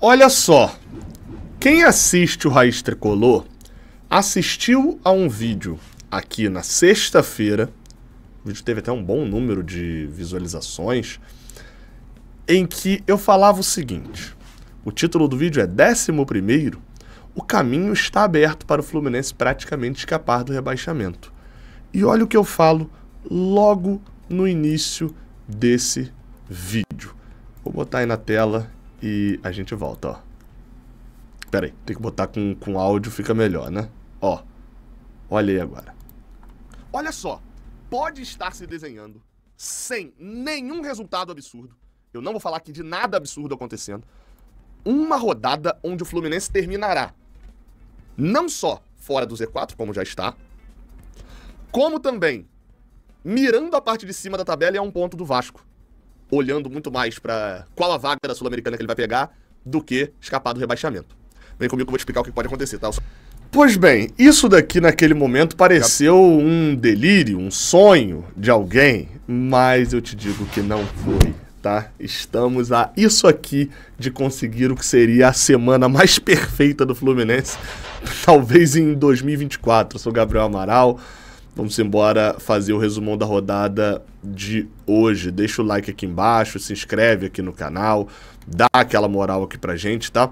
Olha só, quem assiste o Raiz Tricolor assistiu a um vídeo aqui na sexta-feira, o vídeo teve até um bom número de visualizações, em que eu falava o seguinte: o título do vídeo é 11º, o caminho está aberto para o Fluminense praticamente escapar do rebaixamento. E olha o que eu falo logo no início desse vídeo. Vou botar aí na tela e a gente volta, ó. Pera aí, tem que botar com áudio, fica melhor, né? Ó, olha aí agora. Olha só, pode estar se desenhando sem nenhum resultado absurdo. Eu não vou falar aqui de nada absurdo acontecendo. Uma rodada onde o Fluminense terminará não só fora do Z4, como já está, como também mirando a parte de cima da tabela e a um ponto do Vasco, olhando muito mais para qual a vaga da Sul-Americana que ele vai pegar do que escapar do rebaixamento. Vem comigo que eu vou te explicar o que pode acontecer, tá? Pois bem, isso daqui naquele momento pareceu um delírio, um sonho de alguém, mas eu te digo que não foi, tá? Estamos a isso aqui de conseguir o que seria a semana mais perfeita do Fluminense, talvez em 2024. Eu sou Gabriel Amaral, vamos embora fazer o resumão da rodada de hoje. Deixa o like aqui embaixo, se inscreve aqui no canal, dá aquela moral aqui pra gente, tá?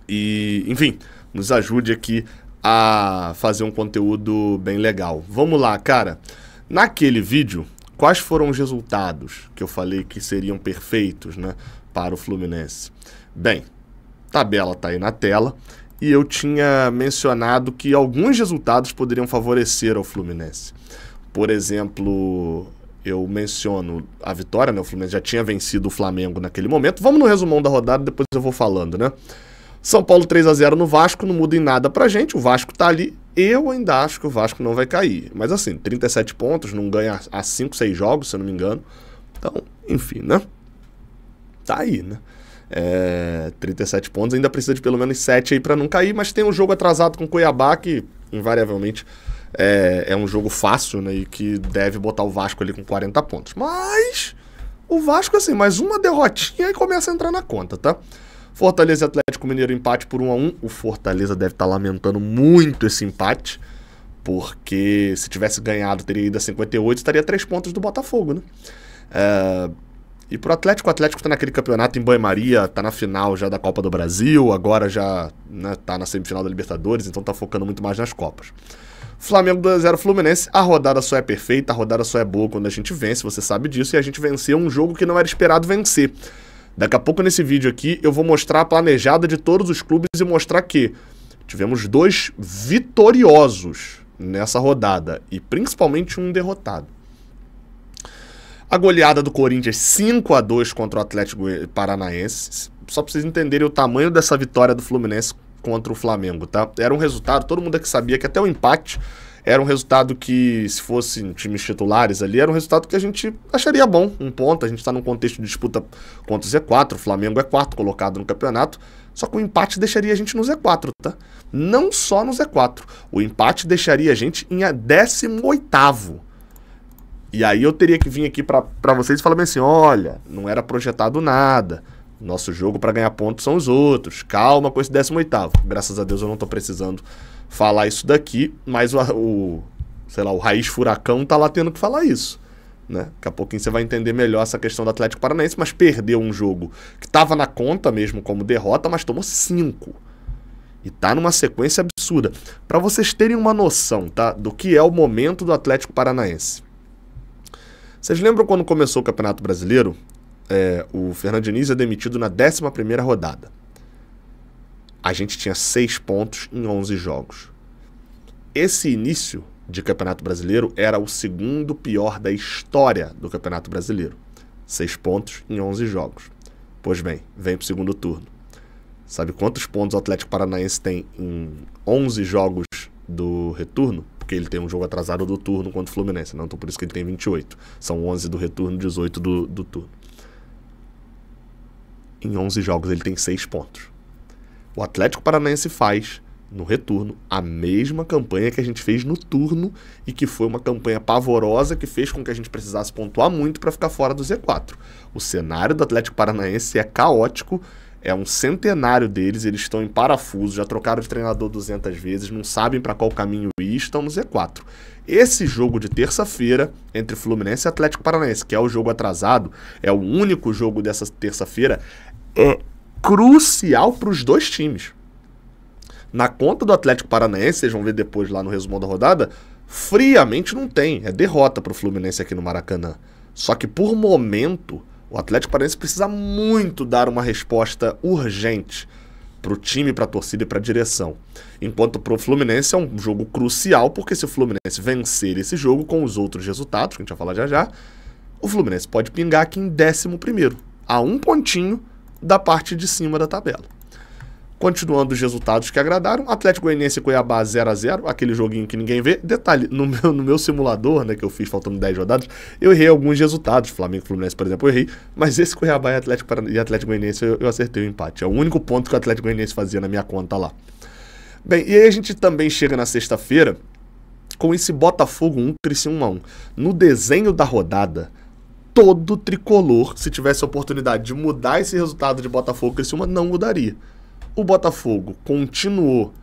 E, enfim, nos ajude aqui a fazer um conteúdo bem legal. Vamos lá, cara. Naquele vídeo, quais foram os resultados que eu falei que seriam perfeitos, né, para o Fluminense? Bem, tabela tá aí na tela e eu tinha mencionado que alguns resultados poderiam favorecer ao Fluminense. Por exemplo, eu menciono a vitória, né? O Fluminense já tinha vencido o Flamengo naquele momento. Vamos no resumão da rodada, depois eu vou falando, né? São Paulo 3-0 no Vasco, não muda em nada pra gente, o Vasco tá ali, eu ainda acho que o Vasco não vai cair. Mas assim, 37 pontos, não ganha há 5, 6 jogos, se eu não me engano. Então, enfim, né? Tá aí, né? 37 pontos, ainda precisa de pelo menos 7 aí pra não cair, mas tem um jogo atrasado com o Cuiabá que, invariavelmente, é um jogo fácil, né? E que deve botar o Vasco ali com 40 pontos. Mas o Vasco, assim, mais uma derrotinha e começa a entrar na conta, tá? Fortaleza e Atlético Mineiro empate por 1-1. O Fortaleza deve estar lamentando muito esse empate, porque se tivesse ganhado teria ido a 58, estaria 3 pontos do Botafogo, né? E pro Atlético, o Atlético tá naquele campeonato em banho-maria, tá na final já da Copa do Brasil, agora já, né, tá na semifinal da Libertadores, então tá focando muito mais nas Copas. Flamengo 2-0 Fluminense, a rodada só é perfeita, a rodada só é boa quando a gente vence, você sabe disso, e a gente venceu um jogo que não era esperado vencer. Daqui a pouco nesse vídeo aqui eu vou mostrar a planejada de todos os clubes e mostrar que tivemos 2 vitoriosos nessa rodada e principalmente um derrotado. A goleada do Corinthians 5-2 contra o Atlético Paranaense, só pra vocês entenderem o tamanho dessa vitória do Fluminense contra o Flamengo, tá? Era um resultado, todo mundo aqui sabia que até o empate era um resultado que, se fossem times titulares ali, era um resultado que a gente acharia bom, um ponto. A gente está num contexto de disputa contra o Z4, o Flamengo é 4º colocado no campeonato, só que o empate deixaria a gente no Z4, tá? Não só no Z4, o empate deixaria a gente em 18º. E aí eu teria que vir aqui para vocês e falar bem assim, olha, não era projetado nada, nosso jogo para ganhar pontos são os outros, calma com esse 18º. Graças a Deus eu não tô precisando falar isso daqui, mas sei lá, o Raiz Furacão tá lá tendo que falar isso, né? Daqui a pouquinho você vai entender melhor essa questão do Atlético Paranaense, mas perdeu um jogo que tava na conta mesmo como derrota, mas tomou 5. E tá numa sequência absurda. Para vocês terem uma noção, tá, do que é o momento do Atlético Paranaense. Vocês lembram quando começou o Campeonato Brasileiro? O Fernando Diniz é demitido na 11ª rodada. A gente tinha 6 pontos em 11 jogos. Esse início de Campeonato Brasileiro era o segundo pior da história do Campeonato Brasileiro. 6 pontos em 11 jogos. Pois bem, vem pro segundo turno. Sabe quantos pontos o Atlético Paranaense tem em 11 jogos do retorno? Porque ele tem um jogo atrasado do turno contra o Fluminense, não? Então por isso que ele tem 28. São 11 do retorno, 18 do turno. Em 11 jogos ele tem 6 pontos. O Atlético Paranaense faz, no retorno, a mesma campanha que a gente fez no turno e que foi uma campanha pavorosa que fez com que a gente precisasse pontuar muito para ficar fora do Z4. O cenário do Atlético Paranaense é caótico É um centenário deles, eles estão em parafuso, já trocaram de treinador 200 vezes, não sabem para qual caminho ir, estão no Z4. Esse jogo de terça-feira entre Fluminense e Atlético Paranaense, que é o jogo atrasado, é o único jogo dessa terça-feira, é crucial para os dois times. Na conta do Atlético Paranaense, vocês vão ver depois lá no resumão da rodada, friamente não tem, é derrota para o Fluminense aqui no Maracanã. Só que por momento, o Atlético Paranaense precisa muito dar uma resposta urgente para o time, para a torcida e para a direção. Enquanto para o Fluminense é um jogo crucial, porque se o Fluminense vencer esse jogo com os outros resultados, que a gente vai falar já já, o Fluminense pode pingar aqui em 11º, a um pontinho da parte de cima da tabela. Continuando os resultados que agradaram, Atlético Goianiense e Cuiabá 0x0, aquele joguinho que ninguém vê. Detalhe, no meu simulador, né, que eu fiz faltando 10 rodadas, eu errei alguns resultados. Flamengo e Fluminense, por exemplo, eu errei. Mas esse Cuiabá e Atlético Goianiense eu acertei o empate. É o único ponto que o Atlético Goianiense fazia na minha conta lá. Bem, e aí a gente também chega na sexta-feira com esse Botafogo 1, Criciúma 1. No desenho da rodada, todo tricolor, se tivesse a oportunidade de mudar esse resultado de Botafogo e Criciúma, não mudaria. O Botafogo continuou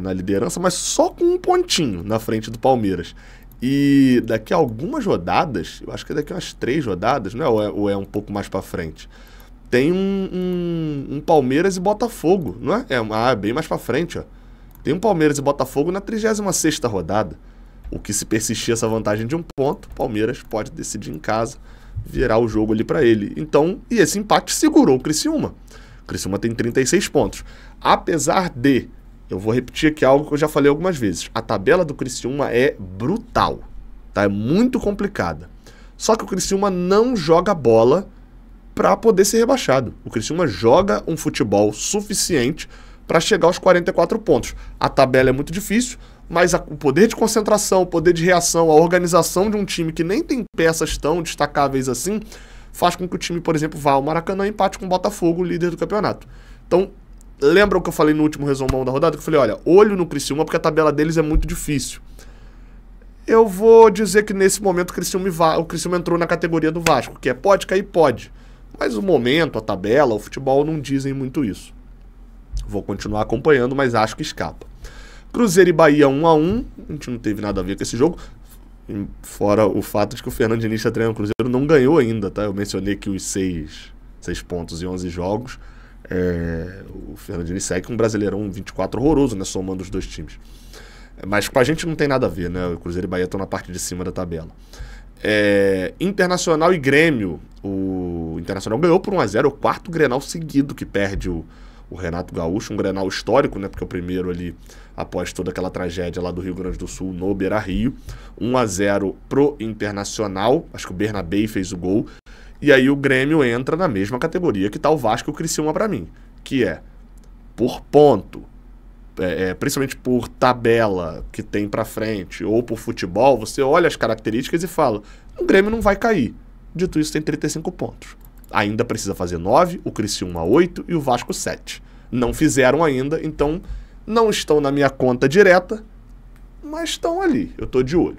na liderança, mas só com um pontinho na frente do Palmeiras. E daqui a algumas rodadas, eu acho que daqui a umas 3 rodadas, né, ou é um pouco mais pra frente, tem um Palmeiras e Botafogo, não é? É bem mais pra frente, ó. Tem um Palmeiras e Botafogo na 36ª rodada. O que, se persistir essa vantagem de um ponto, o Palmeiras pode decidir em casa, virar o jogo ali pra ele. Então, e esse empate segurou o Criciúma. O Criciúma tem 36 pontos. Apesar de, eu vou repetir aqui algo que eu já falei algumas vezes, a tabela do Criciúma é brutal, tá? É muito complicada. Só que o Criciúma não joga bola para poder ser rebaixado. O Criciúma joga um futebol suficiente para chegar aos 44 pontos. A tabela é muito difícil, mas o poder de concentração, o poder de reação, a organização de um time que nem tem peças tão destacáveis assim, faz com que o time, por exemplo, vá ao Maracanã e empate com o Botafogo, líder do campeonato. Então, lembra o que eu falei no último resumão da rodada? Que eu falei, olha, olho no Criciúma porque a tabela deles é muito difícil. Eu vou dizer que nesse momento o Criciúma entrou na categoria do Vasco, que é pode cair, pode. Mas o momento, a tabela, o futebol não dizem muito isso. Vou continuar acompanhando, mas acho que escapa. Cruzeiro e Bahia 1x1, a gente não teve nada a ver com esse jogo, fora o fato de que o Fernando Diniz está treinando o Cruzeiro, não ganhou ainda, tá? Eu mencionei que os 6 pontos em 11 jogos, o Fernando Diniz segue com um Brasileirão 24 horroroso, né, somando os dois times. Mas com a gente não tem nada a ver, né? O Cruzeiro e Bahia estão na parte de cima da tabela. Internacional e Grêmio. O Internacional ganhou por 1x0, o 4º Grenal seguido que perde o Renato Gaúcho, um Grenal histórico, né? Porque é o primeiro ali, após toda aquela tragédia lá do Rio Grande do Sul, no Beira-Rio. 1x0 pro Internacional, acho que o Bernabéi fez o gol. E aí o Grêmio entra na mesma categoria que tá o Vasco e o Criciúma pra mim, que é por ponto, principalmente por tabela que tem pra frente, ou por futebol, você olha as características e fala, o Grêmio não vai cair. Dito isso, tem 35 pontos. Ainda precisa fazer 9, o Criciúma 8 e o Vasco 7. Não fizeram ainda, então não estão na minha conta direta, mas estão ali, eu tô de olho.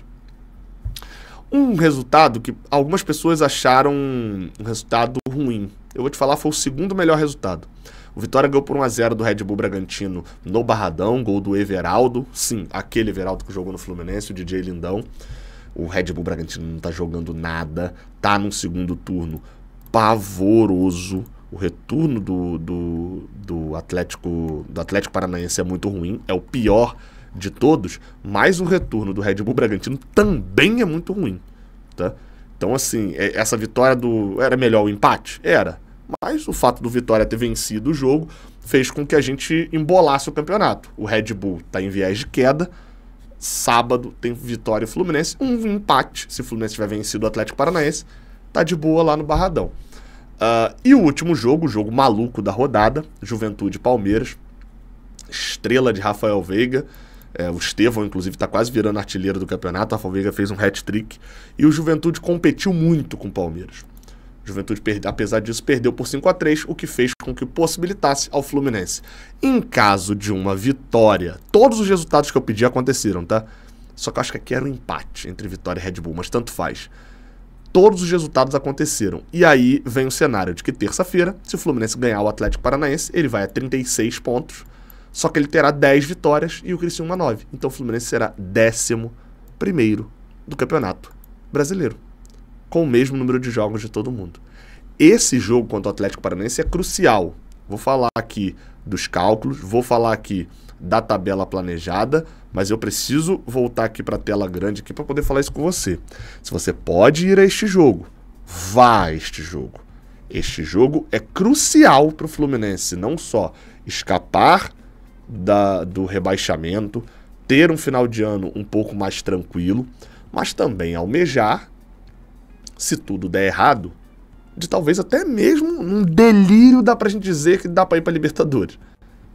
Um resultado que algumas pessoas acharam um resultado ruim. Eu vou te falar, foi o segundo melhor resultado. O Vitória ganhou por 1x0 do Red Bull Bragantino no Barradão, gol do Everaldo. Sim, aquele Everaldo que jogou no Fluminense, o DJ Lindão. O Red Bull Bragantino não tá jogando nada, tá num segundo turno pavoroso. O retorno do Atlético Paranaense é muito ruim, é o pior de todos, mas o retorno do Red Bull Bragantino também é muito ruim, tá? Então, assim, essa vitória era melhor o empate? Era. Mas o fato do Vitória ter vencido o jogo fez com que a gente embolasse o campeonato. O Red Bull tá em viés de queda. Sábado tem Vitória e Fluminense. Um empate, se o Fluminense tiver vencido o Atlético Paranaense, tá de boa lá no Barradão. E o último jogo, o jogo maluco da rodada, Juventude e Palmeiras. Estrela de Rafael Veiga. O Estevão, inclusive, está quase virando artilheiro do campeonato. O Rafael Veiga fez um hat-trick. E o Juventude competiu muito com o Palmeiras. O Juventude, apesar disso, perdeu por 5x3, o que fez com que possibilitasse ao Fluminense. Em caso de uma vitória, todos os resultados que eu pedi aconteceram, tá? Só que eu acho que aqui era um empate entre Vitória e Red Bull, mas tanto faz. Todos os resultados aconteceram. E aí vem o cenário de que terça-feira, se o Fluminense ganhar o Atlético Paranaense, ele vai a 36 pontos, só que ele terá 10 vitórias e o Criciúma 9. Então o Fluminense será 11º do Campeonato Brasileiro, com o mesmo número de jogos de todo mundo. Esse jogo contra o Atlético Paranaense é crucial. Vou falar aqui dos cálculos, vou falar aqui da tabela planejada, mas eu preciso voltar aqui para a tela grande aqui para poder falar isso com você. Se você pode ir a este jogo, vá a este jogo. Este jogo é crucial para o Fluminense, não só escapar do rebaixamento, ter um final de ano um pouco mais tranquilo, mas também almejar, se tudo der errado, de talvez até mesmo num delírio dá pra gente dizer que dá pra ir pra Libertadores.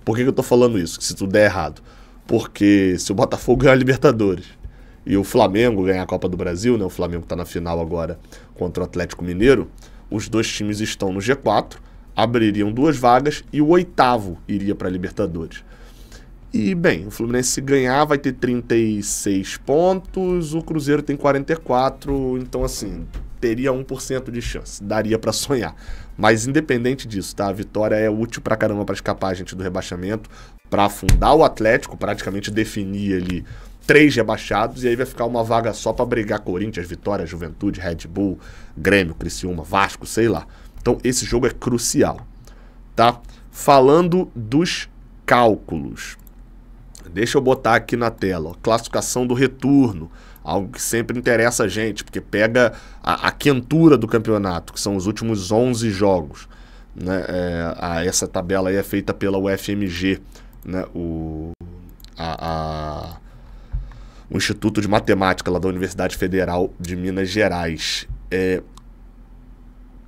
Por que eu tô falando isso? Que se tudo der errado? Porque se o Botafogo ganhar a Libertadores e o Flamengo ganhar a Copa do Brasil, né? O Flamengo tá na final agora contra o Atlético Mineiro, os dois times estão no G4, abririam 2 vagas e o 8º iria pra Libertadores. E, bem, o Fluminense se ganhar vai ter 36 pontos, o Cruzeiro tem 44, então assim, teria 1% de chance, daria pra sonhar. Mas independente disso, tá? A vitória é útil pra caramba pra escapar a gente do rebaixamento, pra afundar o Atlético, praticamente definir ali 3 rebaixados, e aí vai ficar uma vaga só pra brigar Corinthians, Vitória, Juventude, Red Bull, Grêmio, Criciúma, Vasco, sei lá. Então esse jogo é crucial, tá? Falando dos cálculos, deixa eu botar aqui na tela, ó, classificação do retorno, algo que sempre interessa a gente, porque pega a quentura do campeonato, que são os últimos 11 jogos. Né? Essa tabela aí é feita pela UFMG, né? O Instituto de Matemática lá da Universidade Federal de Minas Gerais.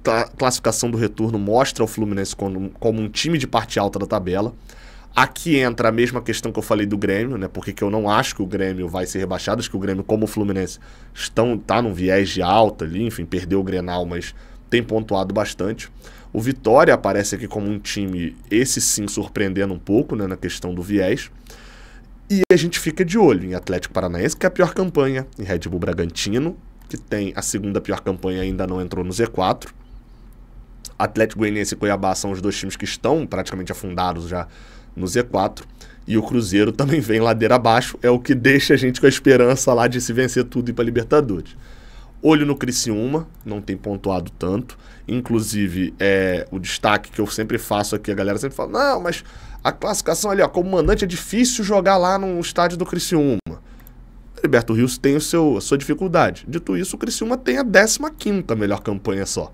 A classificação do retorno mostra o Fluminense como um time de parte alta da tabela. Aqui entra a mesma questão que eu falei do Grêmio, né? Porque eu não acho que o Grêmio vai ser rebaixado, acho que o Grêmio, como o Fluminense, tá num viés de alta ali, enfim, perdeu o Grenal, mas tem pontuado bastante. O Vitória aparece aqui como um time, esse sim, surpreendendo um pouco, né, na questão do viés. E a gente fica de olho em Atlético Paranaense, que é a pior campanha, em Red Bull Bragantino, que tem a segunda pior campanha, ainda não entrou no Z4. Atlético Goianiense e Cuiabá são os 2 times que estão praticamente afundados já no Z4, e o Cruzeiro também vem ladeira abaixo, é o que deixa a gente com a esperança lá de se vencer tudo e ir para Libertadores. Olho no Criciúma, não tem pontuado tanto, inclusive o destaque que eu sempre faço aqui, a galera sempre fala, não, mas a classificação ali, ó, como mandante é difícil jogar lá no estádio do Criciúma. Heriberto Rios tem a sua dificuldade. Dito isso, o Criciúma tem a 15ª melhor campanha só.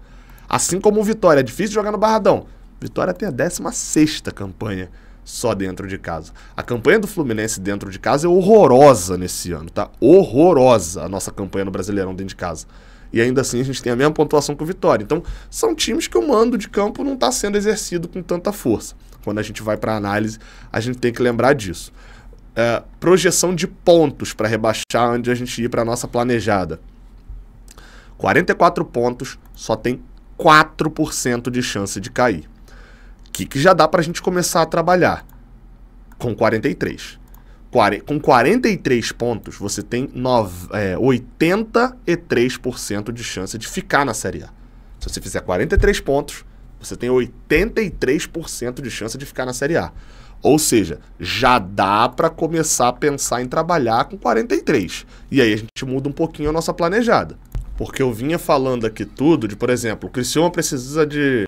Assim como o Vitória, é difícil jogar no Barradão. Vitória tem a 16ª campanha só dentro de casa. A campanha do Fluminense dentro de casa é horrorosa nesse ano, tá? Horrorosa a nossa campanha no Brasileirão dentro de casa. E ainda assim a gente tem a mesma pontuação que o Vitória. Então, são times que o mando de campo não está sendo exercido com tanta força. Quando a gente vai para a análise, a gente tem que lembrar disso. Projeção de pontos para rebaixar onde a gente ir para a nossa planejada. 44 pontos, só tem 4% de chance de cair. Que já dá para a gente começar a trabalhar com 43. Com 43 pontos, você tem 83% de chance de ficar na Série A. Se você fizer 43 pontos, você tem 83% de chance de ficar na Série A. Ou seja, já dá para começar a pensar em trabalhar com 43. E aí a gente muda um pouquinho a nossa planejada. Porque eu vinha falando aqui tudo de, por exemplo, o Criciúma precisa de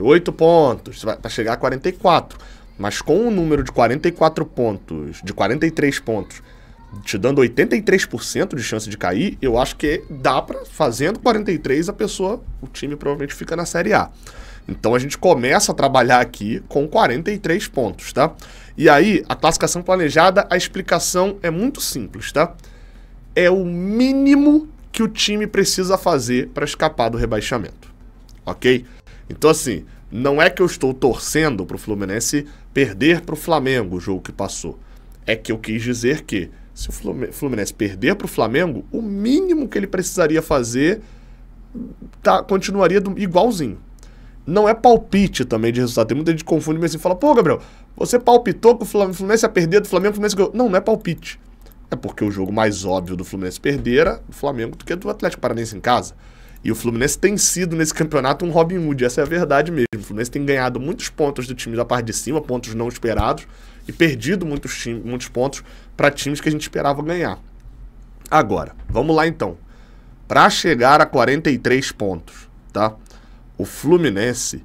8 pontos para chegar a 44. Mas com o número de 44 pontos, de 43 pontos, te dando 83% de chance de cair, eu acho que dá para, fazendo 43, o time provavelmente fica na Série A. Então a gente começa a trabalhar aqui com 43 pontos, tá? E aí, a classificação planejada, a explicação é muito simples, tá? É o mínimo que o time precisa fazer para escapar do rebaixamento, ok? Então assim, não é que eu estou torcendo para o Fluminense perder para o Flamengo o jogo que passou. É que eu quis dizer que se o Fluminense perder para o Flamengo, o mínimo que ele precisaria fazer continuaria igualzinho. Não é palpite também de resultado. Tem muita gente que confunde, mas assim, fala, pô, Gabriel, você palpitou que o Fluminense ia perder do Flamengo, o Fluminense ganhou. Não, não é palpite. É porque o jogo mais óbvio do Fluminense perder era do Flamengo do que do Atlético Paranaense em casa. E o Fluminense tem sido, nesse campeonato, um Robin Hood. Essa é a verdade mesmo. O Fluminense tem ganhado muitos pontos do time da parte de cima, pontos não esperados, e perdido muitos pontos para times que a gente esperava ganhar. Agora, vamos lá então. Para chegar a 43 pontos, tá? O Fluminense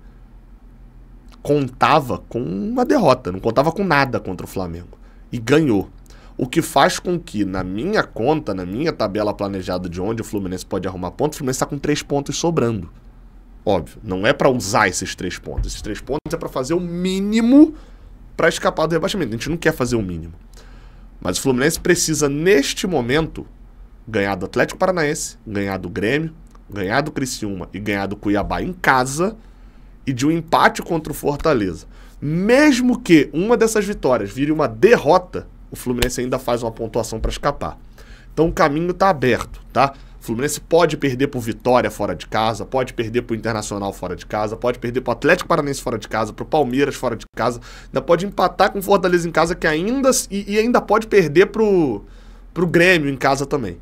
contava com uma derrota, não contava com nada contra o Flamengo. E ganhou. O que faz com que, na minha conta, na minha tabela planejada de onde o Fluminense pode arrumar pontos, o Fluminense está com 3 pontos sobrando. Óbvio, não é para usar esses 3 pontos. Esses 3 pontos é para fazer o mínimo para escapar do rebaixamento. A gente não quer fazer o mínimo. Mas o Fluminense precisa, neste momento, ganhar do Atlético Paranaense, ganhar do Grêmio, ganhar do Criciúma e ganhar do Cuiabá em casa e de um empate contra o Fortaleza. Mesmo que uma dessas vitórias vire uma derrota, o Fluminense ainda faz uma pontuação para escapar. Então o caminho está aberto, tá? O Fluminense pode perder por Vitória fora de casa, pode perder pro Internacional fora de casa, pode perder pro Atlético Paranaense fora de casa, pro Palmeiras fora de casa, ainda pode empatar com o Fortaleza em casa, que ainda e ainda pode perder pro Grêmio em casa também.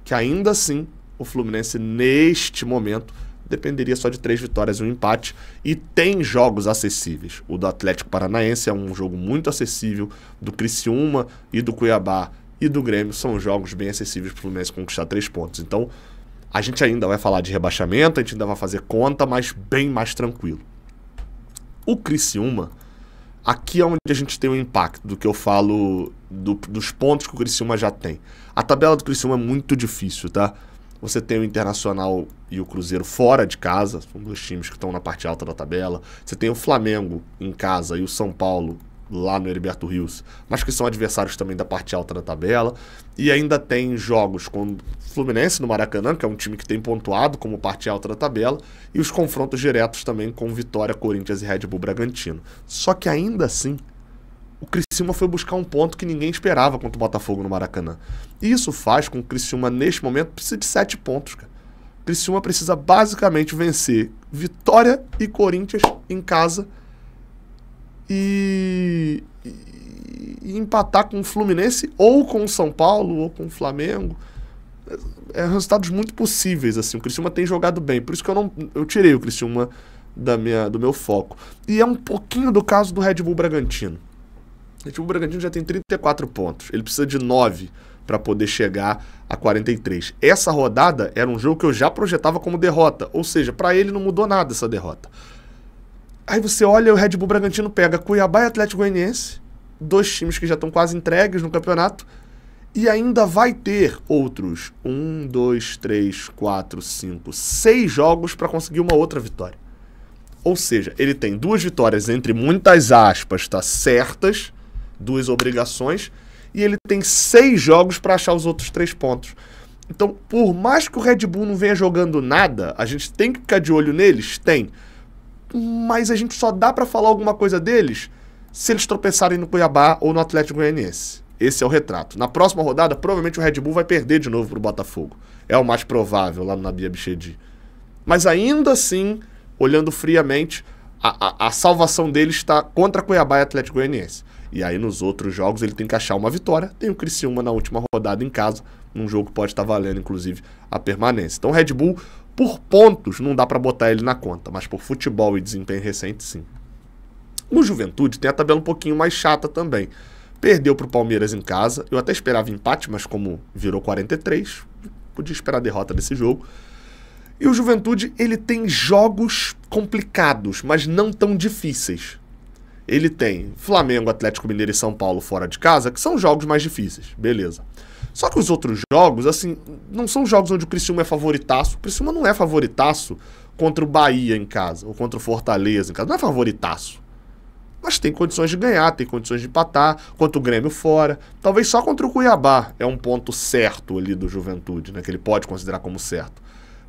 Que ainda assim o Fluminense neste momento dependeria só de 3 vitórias e um empate, e tem jogos acessíveis. O do Atlético Paranaense é um jogo muito acessível, do Criciúma e do Cuiabá e do Grêmio são jogos bem acessíveis para o Fluminense conquistar 3 pontos. Então, a gente ainda vai falar de rebaixamento, a gente ainda vai fazer conta, mas bem mais tranquilo. O Criciúma, aqui é onde a gente tem um impacto do que eu falo dos pontos que o Criciúma já tem. A tabela do Criciúma é muito difícil, tá? Você tem o Internacional e o Cruzeiro fora de casa, são 2 times que estão na parte alta da tabela. Você tem o Flamengo em casa e o São Paulo lá no Heriberto Rios, mas que são adversários também da parte alta da tabela. E ainda tem jogos com o Fluminense no Maracanã, que é um time que tem pontuado como parte alta da tabela, e os confrontos diretos também com Vitória, Corinthians e Red Bull Bragantino. Só que ainda assim, o Criciúma foi buscar um ponto que ninguém esperava contra o Botafogo no Maracanã. E isso faz com que o Criciúma, neste momento, precise de 7 pontos, cara. O Criciúma precisa basicamente vencer Vitória e Corinthians em casa e empatar com o Fluminense ou com o São Paulo ou com o Flamengo. É resultados muito possíveis, assim. O Criciúma tem jogado bem, por isso que eu tirei o Criciúma do meu foco. E é um pouquinho do caso do Red Bull Bragantino. O Red Bull Bragantino já tem 34 pontos. Ele precisa de 9 para poder chegar a 43. Essa rodada era um jogo que eu já projetava como derrota. Ou seja, para ele não mudou nada essa derrota. Aí você olha, o Red Bull Bragantino pega Cuiabá e Atlético Goianiense, 2 times que já estão quase entregues no campeonato, e ainda vai ter outros 1, 2, 3, 4, 5, 6 jogos para conseguir uma outra vitória. Ou seja, ele tem 2 vitórias entre muitas aspas, tá, certas, 2 obrigações, e ele tem 6 jogos para achar os outros 3 pontos. Então, por mais que o Red Bull não venha jogando nada, a gente tem que ficar de olho neles? Tem. Mas a gente só dá para falar alguma coisa deles se eles tropeçarem no Cuiabá ou no Atlético Goianiense. Esse é o retrato. Na próxima rodada, provavelmente o Red Bull vai perder de novo pro Botafogo. É o mais provável lá no Nabi Abichedi. Mas ainda assim, olhando friamente, a salvação dele está contra Cuiabá e Atlético Goianiense. E aí nos outros jogos ele tem que achar uma vitória. Tem o Criciúma na última rodada em casa, num jogo que pode estar valendo, inclusive, a permanência. Então o Red Bull, por pontos, não dá para botar ele na conta, mas por futebol e desempenho recente, sim. O Juventude tem a tabela um pouquinho mais chata também. Perdeu para o Palmeiras em casa. Eu até esperava empate, mas como virou 43, podia esperar a derrota desse jogo. E o Juventude, ele tem jogos complicados, mas não tão difíceis. Ele tem Flamengo, Atlético Mineiro e São Paulo fora de casa, que são jogos mais difíceis, beleza. Só que os outros jogos, assim, não são jogos onde o Criciúma é favoritaço. O Criciúma não é favoritaço contra o Bahia em casa, ou contra o Fortaleza em casa, não é favoritaço. Mas tem condições de ganhar, tem condições de empatar, contra o Grêmio fora. Talvez só contra o Cuiabá é um ponto certo ali do Juventude, né, que ele pode considerar como certo.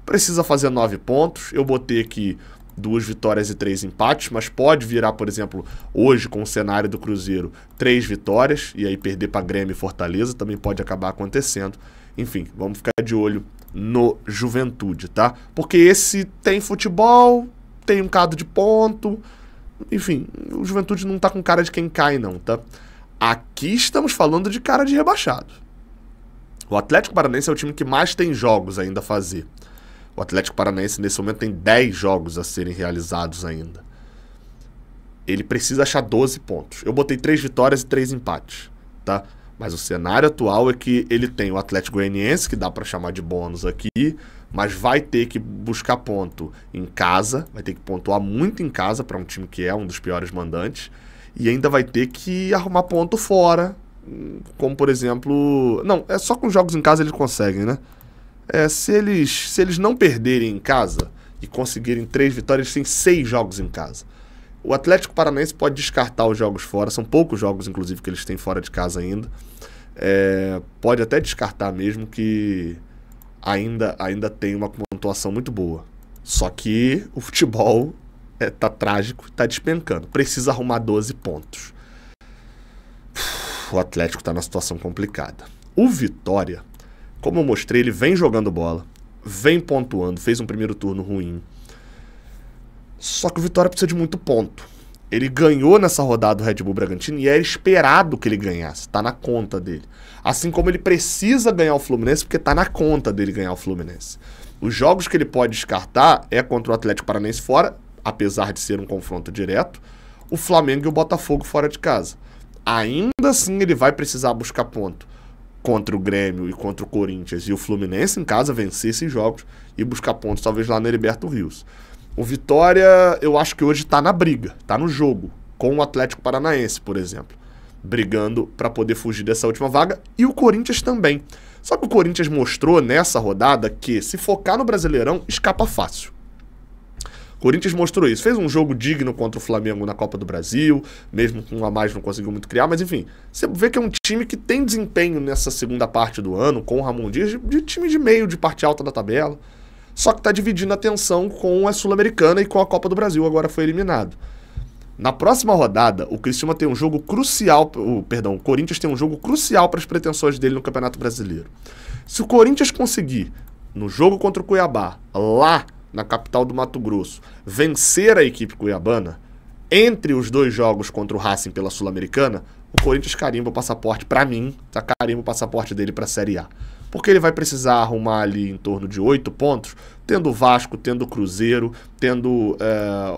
Precisa fazer 9 pontos, eu botei aqui 2 vitórias e 3 empates, mas pode virar, por exemplo, hoje com o cenário do Cruzeiro, 3 vitórias, e aí perder para Grêmio e Fortaleza também pode acabar acontecendo. Enfim, vamos ficar de olho no Juventude, tá? Porque esse tem futebol, tem um bocado de ponto, enfim, o Juventude não tá com cara de quem cai não, tá? Aqui estamos falando de cara de rebaixado. O Atlético Paranaense é o time que mais tem jogos ainda a fazer. O Atlético Paranaense, nesse momento, tem 10 jogos a serem realizados ainda. Ele precisa achar 12 pontos. Eu botei 3 vitórias e 3 empates, tá? Mas o cenário atual é que ele tem o Atlético Goianiense, que dá para chamar de bônus aqui, mas vai ter que buscar ponto em casa, vai ter que pontuar muito em casa para um time que é um dos piores mandantes, e ainda vai ter que arrumar ponto fora, como por exemplo... Não, é só com jogos em casa eles conseguem, né? Se eles não perderem em casa e conseguirem 3 vitórias, eles têm 6 jogos em casa. O Atlético Paranaense pode descartar os jogos fora, são poucos jogos, inclusive, que eles têm fora de casa ainda. Pode até descartar mesmo que ainda tem uma pontuação muito boa. Só que o futebol tá trágico, tá despencando. Precisa arrumar 12 pontos. O Atlético tá numa situação complicada. O Vitória, como eu mostrei, ele vem jogando bola, vem pontuando, fez um primeiro turno ruim. Só que o Vitória precisa de muito ponto. Ele ganhou nessa rodada do Red Bull Bragantino e era esperado que ele ganhasse. Tá na conta dele. Assim como ele precisa ganhar o Fluminense, porque tá na conta dele ganhar o Fluminense. Os jogos que ele pode descartar é contra o Atlético Paranaense fora, apesar de ser um confronto direto, o Flamengo e o Botafogo fora de casa. Ainda assim ele vai precisar buscar ponto contra o Grêmio e contra o Corinthians e o Fluminense em casa, vencer esses jogos e buscar pontos talvez lá no Heriberto Rios. O Vitória, eu acho que hoje tá na briga, tá no jogo, com o Atlético Paranaense, por exemplo, brigando para poder fugir dessa última vaga, e o Corinthians também. Só que o Corinthians mostrou nessa rodada que, se focar no Brasileirão, escapa fácil. O Corinthians mostrou isso, fez um jogo digno contra o Flamengo na Copa do Brasil, mesmo com um a mais não conseguiu muito criar, mas enfim, você vê que é um time que tem desempenho nessa segunda parte do ano, com o Ramon Dias, de time de meio, de parte alta da tabela. Só que está dividindo a atenção com a Sul-Americana e com a Copa do Brasil, agora foi eliminado. Na próxima rodada, o Criciúma tem um jogo crucial, o Corinthians tem um jogo crucial para as pretensões dele no Campeonato Brasileiro. Se o Corinthians conseguir, no jogo contra o Cuiabá, lá na capital do Mato Grosso, vencer a equipe cuiabana, entre os 2 jogos contra o Racing pela Sul-Americana, o Corinthians carimba o passaporte, para mim, carimba o passaporte dele para a Série A. Porque ele vai precisar arrumar ali em torno de 8 pontos, tendo o Vasco, tendo o Cruzeiro, tendo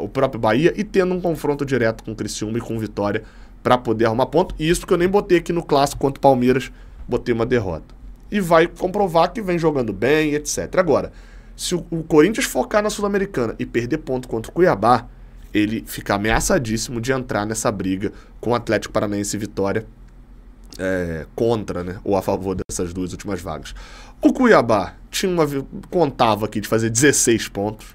o próprio Bahia e tendo um confronto direto com o Criciúma e com o Vitória para poder arrumar ponto. E isso que eu nem botei aqui no clássico contra o Palmeiras, botei uma derrota. E vai comprovar que vem jogando bem, etc. Agora, se o Corinthians focar na Sul-Americana e perder ponto contra o Cuiabá, ele fica ameaçadíssimo de entrar nessa briga com o Atlético Paranaense e Vitória, contra, né, ou a favor dessas 2 últimas vagas. O Cuiabá contava aqui de fazer 16 pontos,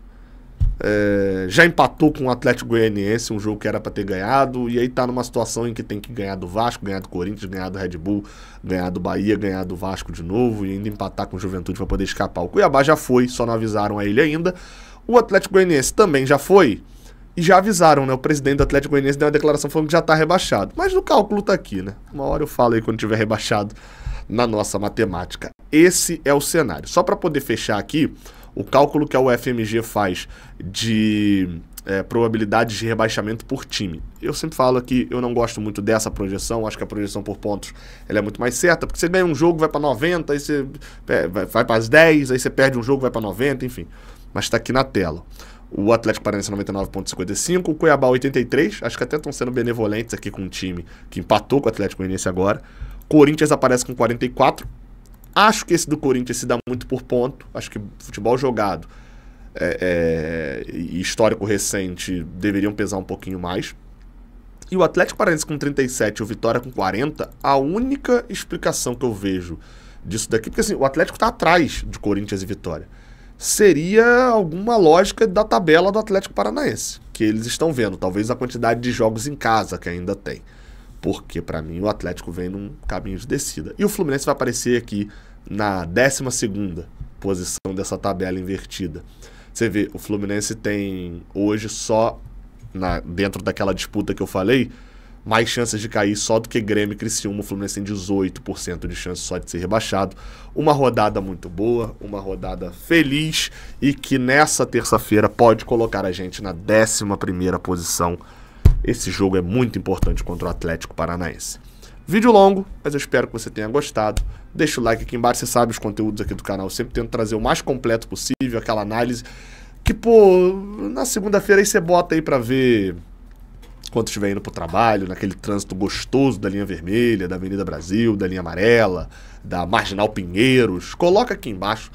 já empatou com o Atlético Goianiense, um jogo que era para ter ganhado, e aí tá numa situação em que tem que ganhar do Vasco, ganhar do Corinthians, ganhar do Red Bull, ganhar do Bahia, ganhar do Vasco de novo e ainda empatar com o Juventude para poder escapar. O Cuiabá já foi, só não avisaram a ele ainda. O Atlético Goianiense também já foi, e já avisaram, né? O presidente do Atlético Goianiense deu uma declaração falando que já tá rebaixado. Mas o cálculo tá aqui, né? Uma hora eu falo aí quando tiver rebaixado na nossa matemática. Esse é o cenário. Só para poder fechar aqui, o cálculo que a UFMG faz de probabilidades de rebaixamento por time. Eu sempre falo que eu não gosto muito dessa projeção, acho que a projeção por pontos ela é muito mais certa, porque você ganha um jogo, vai para 90, aí você vai para as 10, aí você perde um jogo, vai para 90, enfim. Mas está aqui na tela. O Atlético Paranaense 99,55, o Cuiabá 83, acho que até estão sendo benevolentes aqui com um time que empatou com o Atlético Goianiense agora. Corinthians aparece com 44. Acho que esse do Corinthians se dá muito por ponto. Acho que futebol jogado e histórico recente deveriam pesar um pouquinho mais. E o Atlético Paranaense com 37 e o Vitória com 40, a única explicação que eu vejo disso daqui, porque assim, o Atlético está atrás de Corinthians e Vitória, seria alguma lógica da tabela do Atlético Paranaense, que eles estão vendo, talvez a quantidade de jogos em casa que ainda tem. Porque, para mim, o Atlético vem num caminho de descida. E o Fluminense vai aparecer aqui na 12ª posição dessa tabela invertida. Você vê, o Fluminense tem hoje só, dentro daquela disputa que eu falei, mais chances de cair só do que Grêmio e Criciúma. O Fluminense tem 18% de chance só de ser rebaixado. Uma rodada muito boa, uma rodada feliz e que nessa terça-feira pode colocar a gente na 11ª posição. Esse jogo é muito importante contra o Atlético Paranaense. Vídeo longo, mas eu espero que você tenha gostado. Deixa o like aqui embaixo, você sabe os conteúdos aqui do canal. Eu sempre tento trazer o mais completo possível, aquela análise que, pô, na segunda-feira aí você bota aí pra ver quando estiver indo pro trabalho, naquele trânsito gostoso da linha vermelha, da Avenida Brasil, da linha amarela, da Marginal Pinheiros. Coloca aqui embaixo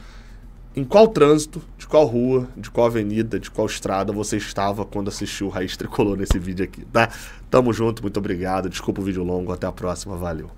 em qual trânsito, de qual rua, de qual avenida, de qual estrada você estava quando assistiu o Raiz Tricolor nesse vídeo aqui, tá? Tamo junto, muito obrigado. Desculpa o vídeo longo, até a próxima, valeu.